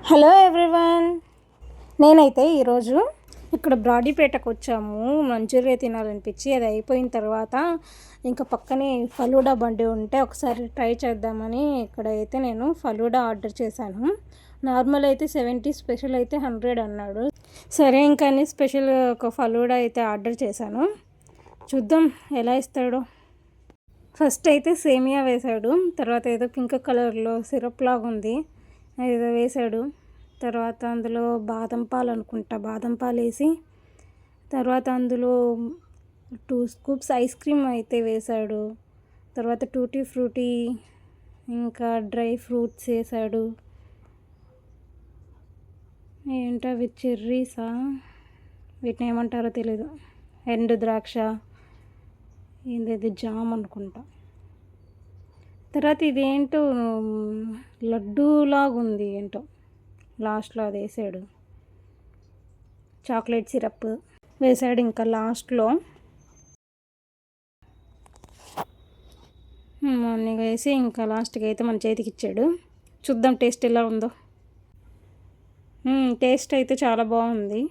Hello everyone, నేనైతే ఈరోజు ఇక్కడ బ్రాడీపేటకు వచ్చాము. మంచూరియా తినాలనిపించి అది అయిపోయిన తర్వాత ఇంకా పక్కనే ఫలూడా బండి ఉంటే ఒకసారి ట్రై చేద్దామని ఇక్కడైతే నేను ఫలూడా ఆర్డర్ చేశాను. నార్మల్ అయితే 70, స్పెషల్ అయితే 100 అన్నాడు. సరే ఇంకా స్పెషల్ ఒక ఫలూడా అయితే ఆర్డర్ చేశాను. చూద్దాం ఎలా ఇస్తాడో. ఫస్ట్ అయితే సేమియా వేశాడు, తర్వాత ఏదో పింక్ కలర్లో సిరప్ లాగా ఉంది ఏదో వేశాడు. తర్వాత అందులో బాదం పాలు అనుకుంటా, బాదం పాలు వేసి తర్వాత అందులో 2 స్కూప్స్ ఐస్ క్రీమ్ అయితే వేశాడు. తర్వాత టూటీ ఫ్రూటీ ఇంకా డ్రై ఫ్రూట్స్ వేశాడు. ఏంటవి చెర్రీసా, వీటిని ఏమంటారో తెలీదు. ఎండు ద్రాక్ష, ఏంది జామ్ అనుకుంటా. తర్వాత ఇదేంటో లడ్డూలాగా ఉంది, ఏంటో లాస్ట్లో అది వేసాడు. చాక్లెట్ సిరప్ వేసాడు ఇంకా లాస్ట్లో. మార్నింగ్ వేసి ఇంకా లాస్ట్కి అయితే మన చేతికి ఇచ్చాడు. చూద్దాం టేస్ట్ ఎలా ఉందో. టేస్ట్ అయితే చాలా బాగుంది.